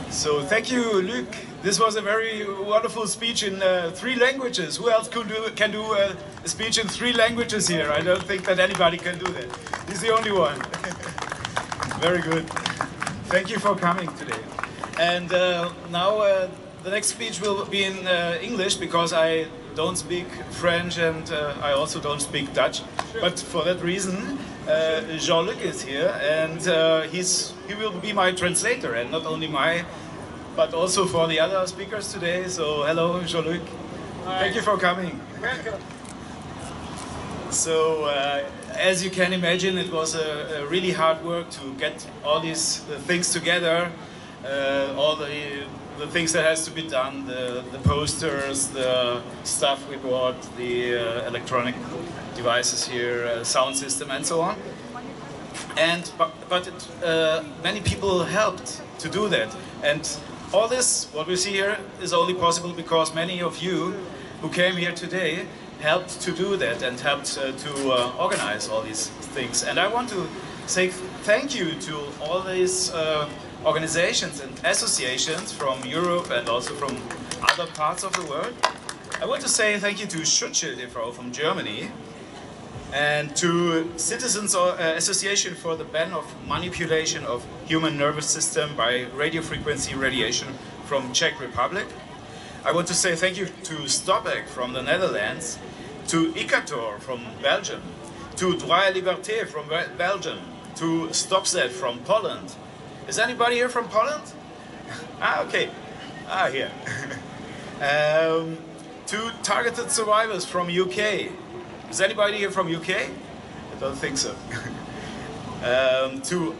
So thank you, Luc. This was a very wonderful speech in 3 languages. Who else can do a speech in 3 languages here? I don't think that anybody can do that. He's the only one. Very good. Thank you for coming today. And now the next speech will be in English because I don't speak French and I also don't speak Dutch. But for that reason, Jean-Luc is here and he will be my translator, and not only but also for the other speakers today. So hello, Jean-Luc. Thank you for coming. Welcome. So as you can imagine, it was a really hard work to get all these things together, all the things that has to be done, the posters, the stuff we bought, the electronic devices here, sound system and so on. But many people helped to do that. And all this, what we see here, is only possible because many of you who came here today helped to do that and helped to organize all these things. And I want to say thank you to all these organizations and associations from Europe and also from other parts of the world. I want to say thank you to Schutzschild e.V. from Germany and to Citizens Association for the Ban of Manipulation of Human Nervous System by Radio Frequency Radiation from Czech Republic. I want to say thank you to Stopek from the Netherlands, to Ikator from Belgium, to Droit et Liberté from Belgium, to StopZ from Poland. Is anybody here from Poland? Okay. Here. To Targeted Survivors from UK. Is anybody here from UK? I don't think so. To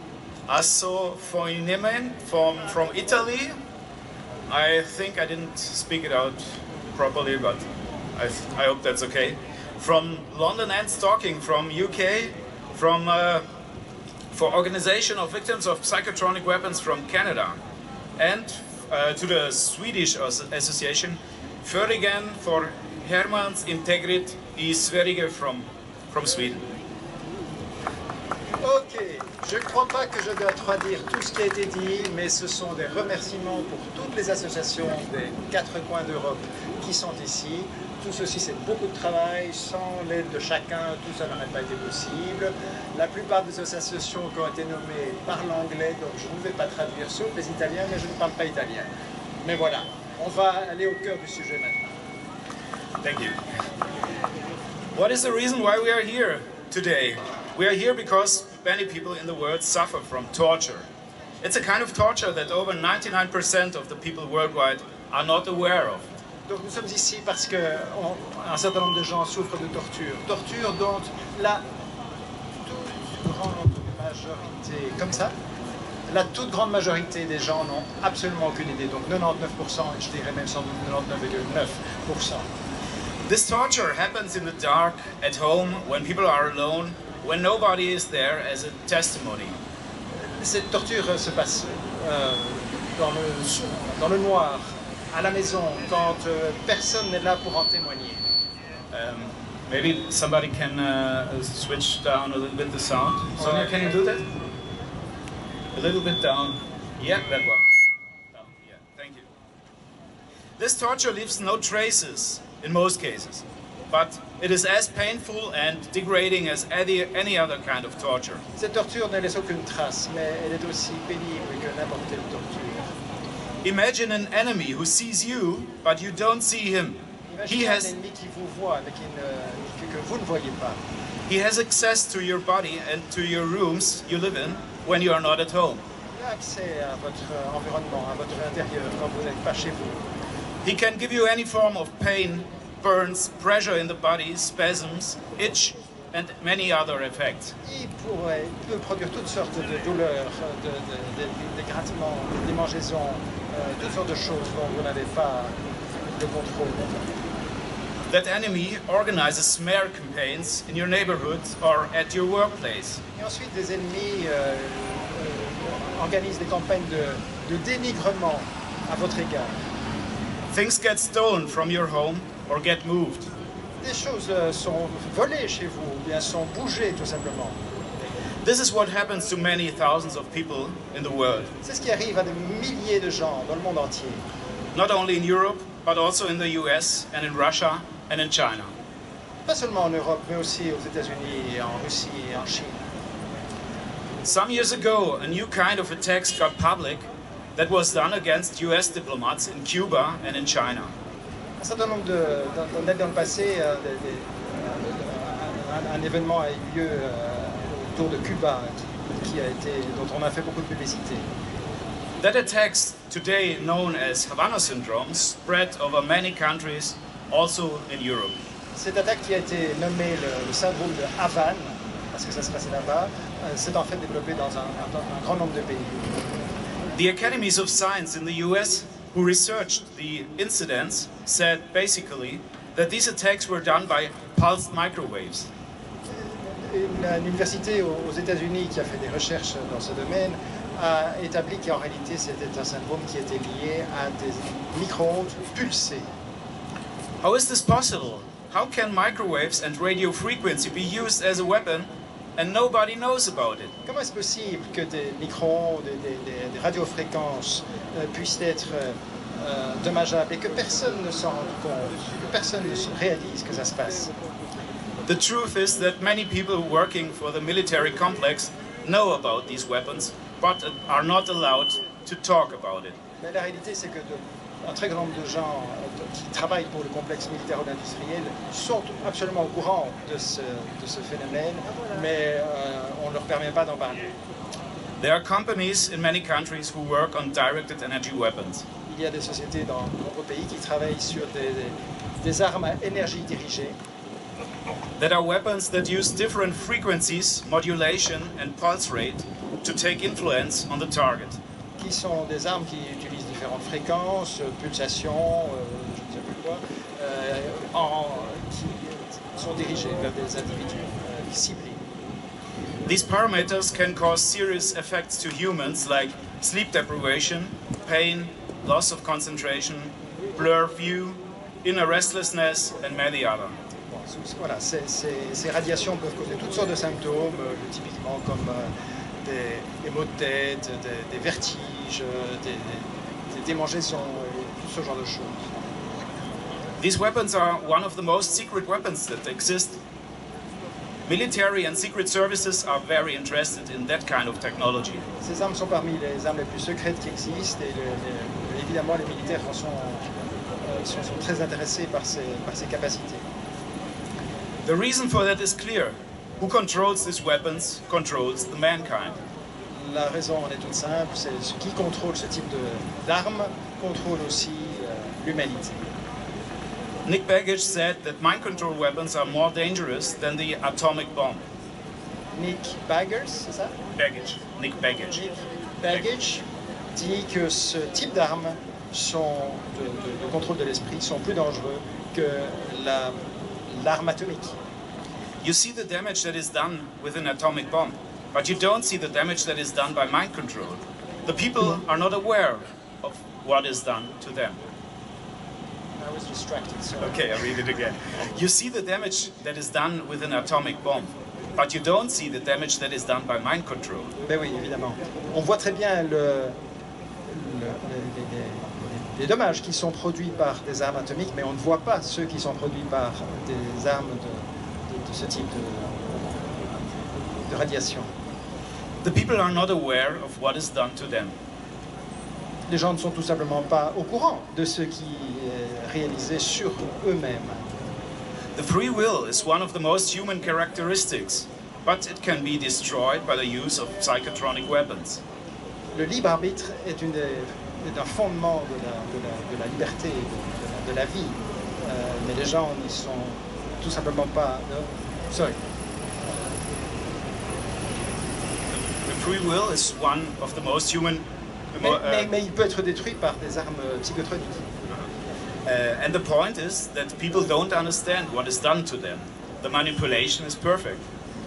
Asso Foinemen from Italy. I think I didn't speak it out properly, but I hope that's okay. From London and Stalking from UK. For Organization of Victims of Psychotronic Weapons from Canada. And to the Swedish Association, Föringen for Hermans Integrit i Sverige from Sweden. Ok, je ne crois pas que je dois traduire tout ce qui a été dit, mais ce sont des remerciements pour toutes les associations des 4 coins d'Europe qui sont ici. Tout ceci, c'est beaucoup de travail. Sans l'aide de chacun, tout ça n'aurait pas été possible. La plupart des associations qui ont été nommées parlent anglais, donc je ne vais pas traduire, sauf les Italiens, mais je ne parle pas italien. Mais voilà, on va aller au cœur du sujet maintenant. Thank you. What is the reason why we are here today? We are here because many people in the world suffer from torture. It's a kind of torture that over 99% of the people worldwide are not aware of. Donc nous sommes ici parce qu'un certain nombre de gens souffrent de torture. Torture dont la toute grande majorité, comme ça, la toute grande majorité des gens n'ont absolument aucune idée. Donc 99%, je dirais même sans doute 99,9%. This torture happens in the dark, at home, when people are alone, when nobody is there as a testimony. Cette torture se passe dans le noir, à la maison, quand personne n'est là pour en témoigner. Maybe somebody can switch down a little bit the sound. Sonia, can you do that? A little bit down. Yeah, that one. Down. Yeah, thank you. This torture leaves no traces in most cases, but it is as painful and degrading as any other kind of torture. Cette torture ne laisse aucune trace, mais elle est aussi pénible que n'importe quelle torture. Imagine an enemy who sees you, but you don't see him. Imaginez un ennemi qui vous voit, mais que vous ne voyez pas. He has access to your body and to your rooms you live in when you are not at home. Il a accès à votre environnement, à votre intérieur, quand vous n'êtes pas chez vous. He can give you any form of pain, burns, pressure in the body, spasms, itch, and many other effects. Il peut produire toutes sortes de douleurs, des grattements, des démangeaisons, toutes sortes de choses dont vous n'avez pas le contrôle. That enemy organizes smear campaigns in your neighborhood or at your workplace. Et ensuite, des ennemis organisent des campagnes de dénigrement à votre égard. Things get stolen from your home or get moved. Des choses sont volées chez vous, ou bien sont bougées tout simplement. This is what happens to many thousands of people in the world. C'est ce qui arrive à des milliers de gens dans le monde entier. Not only in Europe, but also in the US and in Russia and in China. Pas seulement en Europe, mais aussi aux États-Unis, en Russie et en Chine. Some years ago, a new kind of attacks got public that was done against US diplomats in Cuba and in China. Un certain nombre d'années dans le passé, un événement a eu lieu autour de Cuba dont on a fait beaucoup de publicité. That attacks, today known as Havanna Syndrom, spread over many countries, also in Europe. Cette attaque qui a été nommée le syndrome de Havane, parce que ça se passait là-bas, s'est en fait développée dans un grand nombre de pays. The academies of science in the US who researched the incidents said basically that these attacks were done by pulsed microwaves. Une université aux États-Unis qui a fait des recherches dans ce domaine a établi qu'en réalité c'était un syndrome qui était lié à des micro-ondes pulsées. How is this possible? How can microwaves and radio frequency be used as a weapon and nobody knows about it? Comment est-ce possible que des micro-ondes et des radiofréquences puissent être dommageables et que personne ne s'en rende compte, que personne ne réalise que ça se passe? The truth is that many people working for the military complex know about these weapons, but are not allowed to talk about it. Mais la réalité, c'est que un très grand nombre de gens qui travaillent pour le complexe militaire ou industriel sont absolument au courant de ce phénomène, mais on ne leur permet pas d'en parler. There are companies in many countries who work on directed energy weapons. Il y a des sociétés dans de nombreux pays qui travaillent sur des armes à énergie dirigée. That are weapons that use different frequencies, modulation and pulse rate to take influence on the target. Qui sont des armes qui utilisent différentes fréquences, pulsations, je ne sais plus quoi, qui sont dirigées vers des individus ciblés. These parameters can cause serious effects to humans like sleep deprivation, pain, loss of concentration, blur view, inner restlessness and many other. Voilà, ces radiations peuvent causer toutes sortes de symptômes, typiquement comme des maux de tête, des vertiges, des démangeaisons, tout ce genre de choses. These weapons are one of the most secret weapons that exist. Military and secret services are very interested in that kind of technology. Ces armes sont parmi les armes les plus secrètes qui existent et évidemment les militaires sont très intéressés par ces capacités. The reason for that is clear. Who controls these weapons controls the mankind. La raison en est toute simple, c'est ce qui contrôle ce type d'armes contrôle aussi l'humanité. Nick Baggage said that mind control weapons are more dangerous than the atomic bomb. Nick Baggers, c'est ça? Baggage. Nick Baggage. Nick Baggage dit que ce type d'armes de contrôle de l'esprit sont plus dangereux que l'arme atomique. You see the damage that is done with an atomic bomb, but you don't see the damage that is done by mind control. The people are not aware of what is done to them. I was distracted, sorry. Okay, I read it again. You see the damage that is done with an atomic bomb, but you don't see the damage that is done by mind control. Ben oui, évidemment. On voit très bien les dommages qui sont produits par des armes atomiques, mais on ne voit pas ceux qui sont produits par des armes de ce type de radiation. The people are not aware of what is done to them. Les gens ne sont tout simplement pas au courant de ce qui est réalisé sur eux-mêmes. The free will is one of the most human characteristics, but it can be destroyed by the use of psychotronic weapons. Le libre arbitre est un fondement de la liberté, de la vie, mais les gens n'y sont tout simplement pas. Sorry. The free will is one of the most human. Mais il peut être détruit par des armes psychotroniques. And the point is that people don't understand what is done to them. The manipulation is perfect.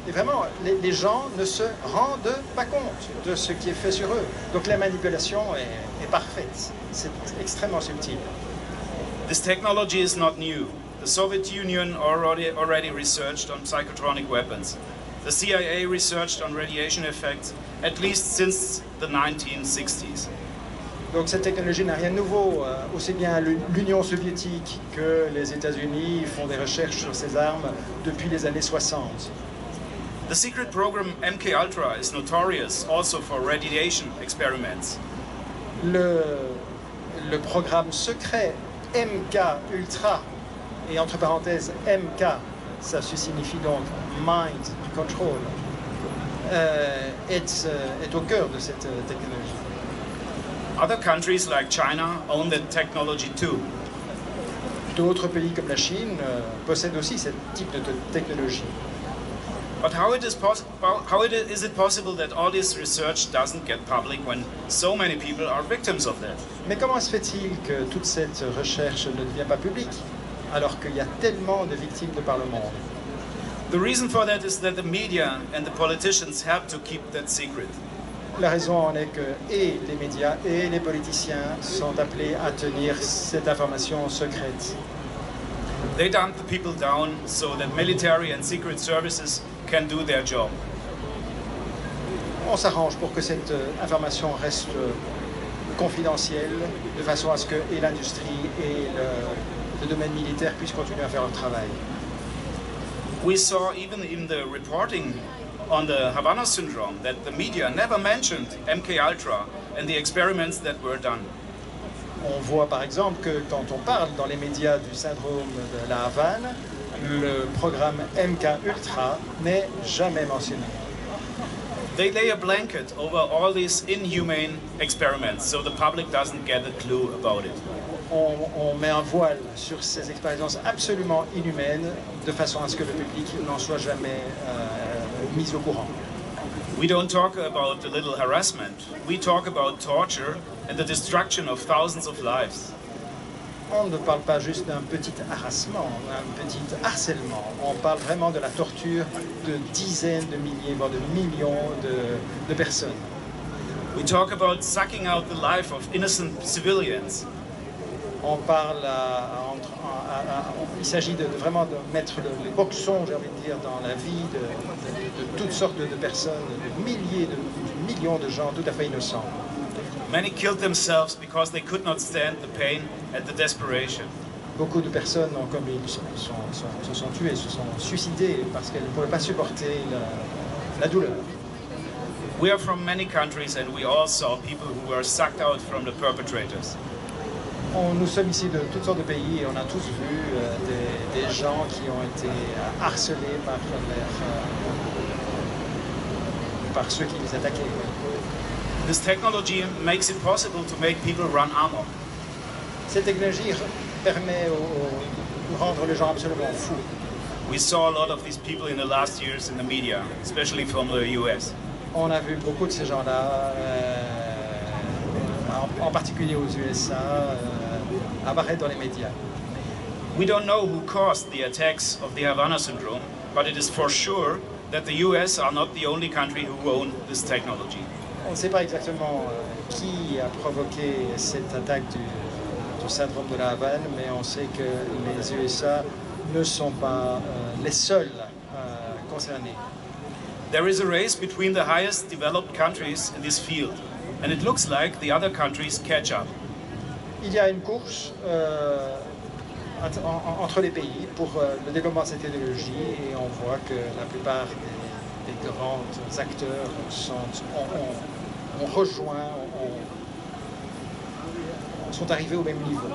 Et vraiment, les gens ne se rendent pas compte de ce qui est fait sur eux. Donc la manipulation est parfaite. C'est extrêmement subtil. This technology is not new. The Soviet Union already researched on psychotronic weapons. The CIA researched on radiation effects at least since the 1960s. Donc cette technologie n'a rien de nouveau. Aussi bien l'Union soviétique que les États-Unis font des recherches sur ces armes depuis les années 60. The secret program MK-Ultra is notorious also for radiation experiments. Le programme secret MK-Ultra, et entre parenthèses MK, ça signifie donc Mind Control, est au cœur de cette technologie. Other countries like China own that technology too. D'autres pays comme la Chine possèdent aussi ce type de technologie. But how is it possible that all this research doesn't get public when so many people are victims of that? Mais comment se fait-il que toute cette recherche ne devient pas publique alors qu'il y a tellement de victimes de par le monde? The reason for that is that the media and the politicians help to keep that secret. La raison en est que et les médias et les politiciens sont appelés à tenir cette information secrète. They dump the people down so that military and secret services can do their job. On s'arrange pour que cette information reste confidentielle, de façon à ce que et l'industrie et le domaine militaire puissent continuer à faire leur travail. We saw even in the reporting on the Havanna Syndrom that the media never mentioned MK-Ultra and the experiments that were done. On voit par exemple que quand on parle dans les médias du syndrome de la Havane, le programme MK-Ultra n'est jamais mentionné. They lay a blanket over all these inhumane experiments so the public doesn't get a clue about it. On met un voile sur ces expériences absolument inhumaines de façon à ce que le public n'en soit jamais mis au courant. We don't talk about the little harassment. We talk about torture and the destruction of thousands of lives. On ne parle pas juste d'un petit harassement, un petit harcèlement. On parle vraiment de la torture de dizaines de milliers, voire de millions de personnes. We talk about sucking out the life of innocent civilians. On parle, il s'agit vraiment de mettre les boxons, j'ai envie de dire, dans la vie de toutes sortes de personnes, de millions de gens tout à fait innocents. Many killed themselves because they could not stand the pain and the desperation. Beaucoup de personnes, comme ils se sont tuées, se sont suicidées parce qu'elles ne pouvaient pas supporter la douleur. We are from many countries and we all saw people who were sucked out from the perpetrators. Nous sommes ici de toutes sortes de pays et on a tous vu des gens qui ont été harcelés par ceux qui les attaquaient. This technology makes it possible to make people run amok. Cette technologie permet de rendre les gens absolument fous. We saw a lot of these people in the last years in the media, especially from the US. On a vu beaucoup de ces gens-là, en particulier aux USA, apparaître dans les médias. We don't know who caused the attacks of the Havanna Syndrome, but it is for sure that the US are not the only country who own this technology. On ne sait pas exactement qui a provoqué cette attaque du syndrome de la Havane, mais on sait que les USA ne sont pas les seuls concernés. There is a race between the highest developed countries in this field, and it looks like the other countries catch up. Il y a une course entre les pays pour le développement de cette technologie et on voit que la plupart des grands acteurs ont rejoint, sont arrivés au même niveau.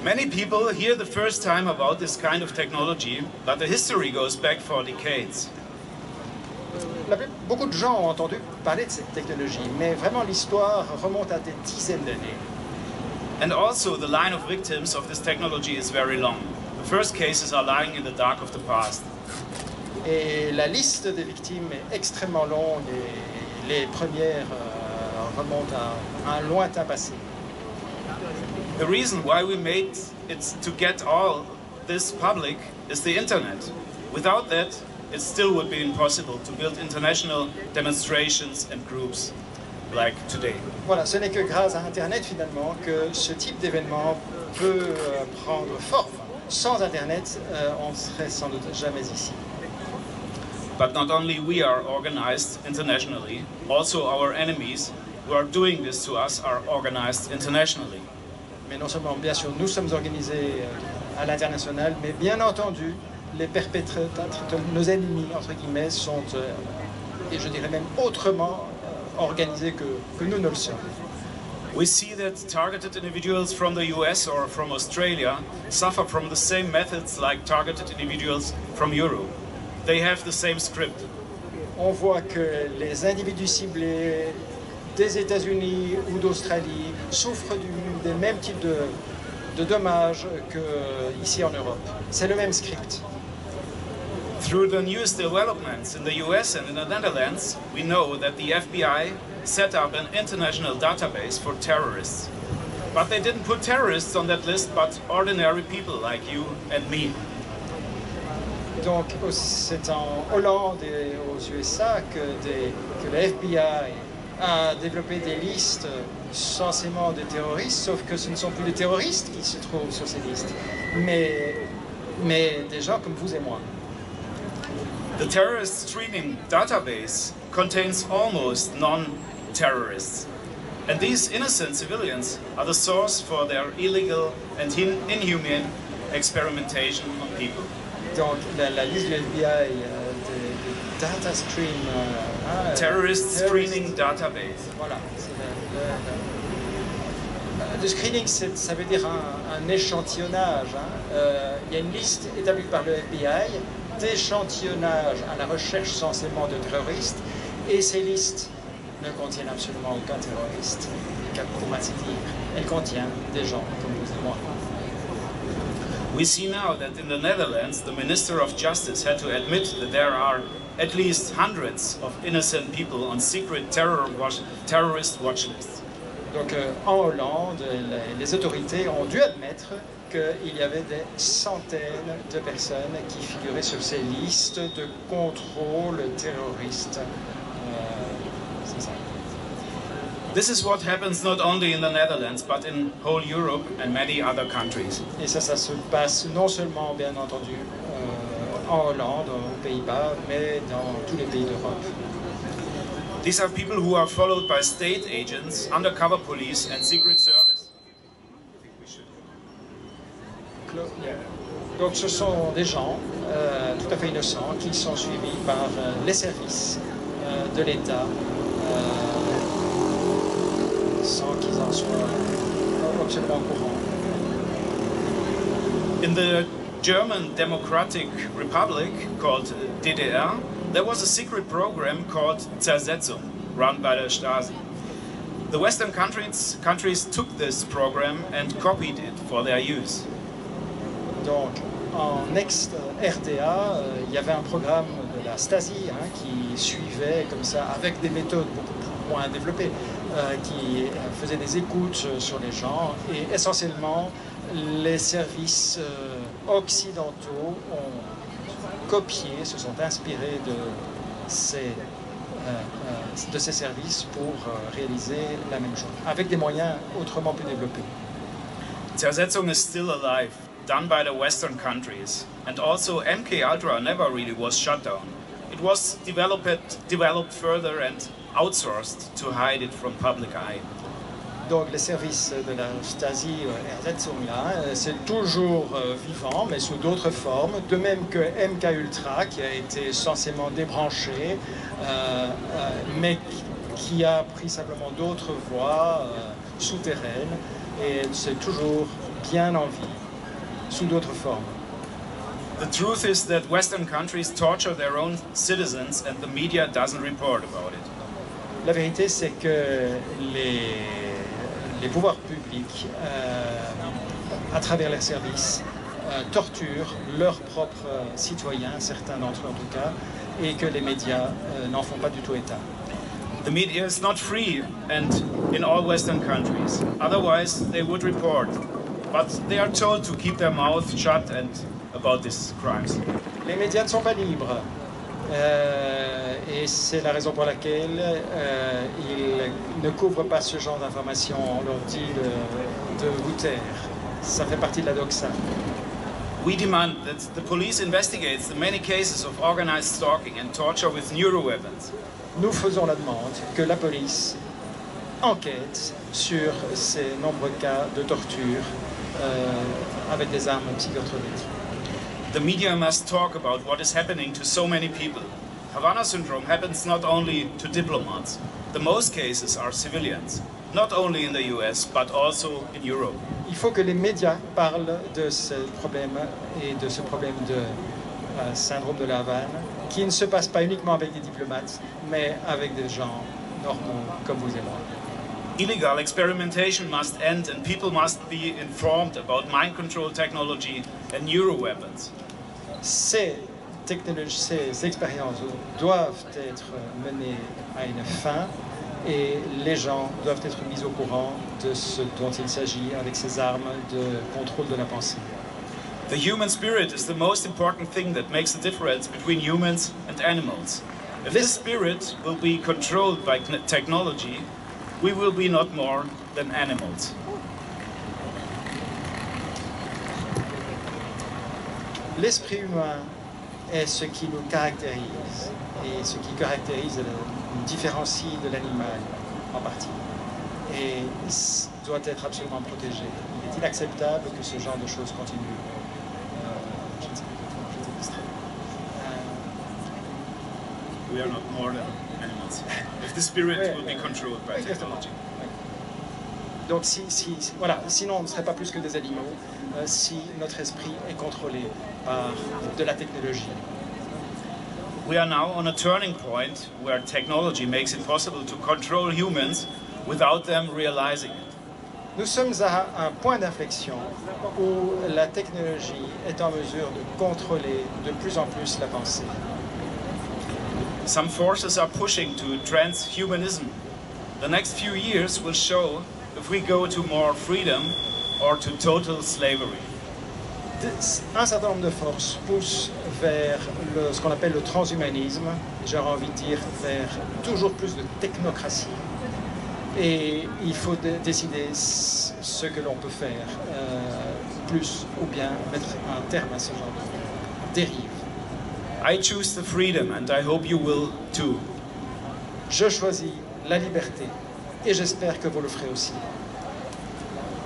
Many people hear the first time about this kind of technology, but the history goes back for decades. Beaucoup de gens ont entendu parler de cette technologie, mais vraiment l'histoire remonte à des dizaines d'années. And also the line of victims of this technology is very long. The first cases are lying in the dark of the past. Et la liste des victimes est extrêmement longue et les premières remontent à un lointain passé. The reason why we made it to get all this public is the internet. Without that, it still would be impossible to build international demonstrations and groups like today. Voilà, ce n'est que grâce à Internet finalement que ce type d'événement peut prendre forme sans Internet, on ne serait sans doute jamais ici. But not only we are organized internationally, also our enemies who are doing this to us are organized internationally. Mais non seulement, bien sûr, nous sommes organisés à l'international, mais bien entendu, les perpétrateurs, nos ennemis, entre guillemets, sont, et je dirais même autrement, organisés que nous ne le sommes. We see that targeted individuals from the US or from Australia suffer from the same methods like targeted individuals from Europe. They have the same script. On voit que les individus ciblés des États-Unis ou d'Australie souffrent des mêmes types de dommages qu'ici en Europe. C'est le même script. Through the newest developments in the US and in the Netherlands, we know that the FBI set up an international database for terrorists. But they didn't put terrorists on that list, but ordinary people like you and me. Donc c'est en Hollande et aux USA que le FBI a développé des listes censément de terroristes, sauf que ce ne sont plus des terroristes qui se trouvent sur ces listes, mais des gens comme vous et moi. The terrorist screening database contains almost non-terrorists. And these innocent civilians are the source for their illegal and inhumane experimentation on people. Donc la liste du FBI de data stream... terrorist screening database. Voilà. Le screening, ça veut dire un échantillonnage. Il y a une liste établie par le FBI d'échantillonnage à la recherche censément de terroristes, et ces listes ne contiennent absolument aucun terroriste, pour ainsi dire. Elles contiennent des gens comme vous et moi. We see now that in the Netherlands, the Minister of Justice had to admit that there are at least hundreds of innocent people on secret terrorist watch lists. Donc en Hollande, les autorités ont dû admettre qu'il y avait des centaines de personnes qui figuraient sur ces listes de contrôle terroriste. C'est ça. This is what happens not only in the Netherlands, but in whole Europe and many other countries. Et ça se passe non seulement, bien entendu, en Hollande, aux Pays-Bas, mais dans tous les pays d'Europe. These are people who are followed by state agents, undercover police and secret service. Donc ce sont des gens tout à fait innocents qui sont suivis par les services de l'État sans qu'ils en soient absolument au courant. In the German Democratic Republic, called DDR, there was a secret program called Zersetzung, run by the Stasi. The Western countries took this program and copied it for their use. Donc, en ex-RDA, il y avait un programme de la Stasi qui suivait comme ça, avec des méthodes beaucoup moins développées, qui faisait des écoutes sur les gens, et essentiellement, les services occidentaux ont copié, se sont inspirés de ces services pour réaliser la même chose, avec des moyens autrement plus développés. Zersetzung is still alive, done by the Western countries, and also MKUltra never really was shut down. It was developed further and outsourced to hide it from public eye. Donc les services de la Stasi Zersetzung, c'est toujours vivant, mais sous d'autres formes, de même que MKUltra, qui a été censément débranché, mais qui a pris simplement d'autres voies souterraines, et c'est toujours bien en vie, sous d'autres formes. The truth is that Western countries torture their own citizens and the media doesn't report about it. La vérité, c'est que les pouvoirs publics, à travers leurs services, torturent leurs propres citoyens, certains d'entre eux en tout cas, et que les médias n'en font pas du tout état. The media is not free and in all Western countries. Otherwise, they would report. But they are told to keep their mouth shut and about these crimes. Les médias ne sont pas libres. Et c'est la raison pour laquelle ils ne couvrent pas ce genre d'informations. On leur dit de vous taire. Ça fait partie de la doxa. We demand that the police investigates the many cases of organized stalking and torture with neuroweapons. Nous faisons la demande que la police enquête sur ces nombreux cas de torture avec des armes psychotropiques. The media must talk about what is happening to so many people. Havanna Syndrome happens not only to diplomats. The most cases are civilians, not only in the US, but also in Europe. Il faut que les médias parlent de ce problème et de ce problème de syndrome de la Havane, qui ne se passe pas uniquement avec des diplomates, mais avec des gens normaux comme vous et moi. Illegal experimentation must end and people must be informed about mind control technology and neuroweapons. Ces expériences doivent être menées à une fin et les gens doivent être mis au courant de ce dont il s'agit avec ces armes de contrôle de la pensée. The human spirit is the most important thing that makes the difference between humans and animals. If this spirit will be controlled by technology, we will be not more than animals. L'esprit humain est ce qui nous caractérise et ce qui caractérise nous différencie de l'animal en partie et doit être absolument protégé. Il est inacceptable que ce genre de choses continue. Je ne sais pas comment je vais distraire. We are not more than animals. If the spirit will be controlled by technology. Donc voilà, sinon on ne serait pas plus que des animaux si notre esprit est contrôlé par de la technologie. We are now on a turning point where technology makes it possible to control humans without them realizing it. Nous sommes à un point d'inflexion où la technologie est en mesure de contrôler de plus en plus la pensée. Some forces are pushing to transhumanism. The next few years will show if we go to more freedom or to total slavery. Un certain nombre de forces poussent vers ce qu'on appelle le transhumanisme, j'aurais envie de dire vers toujours plus de technocratie. Et il faut décider ce que l'on peut faire, plus ou bien mettre un terme à ce genre de dérive. I choose the freedom and I hope you will too. Je choisis la liberté et j'espère que vous le ferez aussi.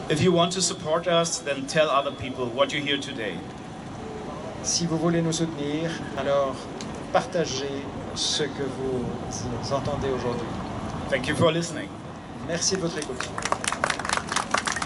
If you want to support us, then tell other people what you hear today. Si vous voulez nous soutenir, alors partagez ce que vous entendez aujourd'hui. Thank you for listening. Merci de votre écoute.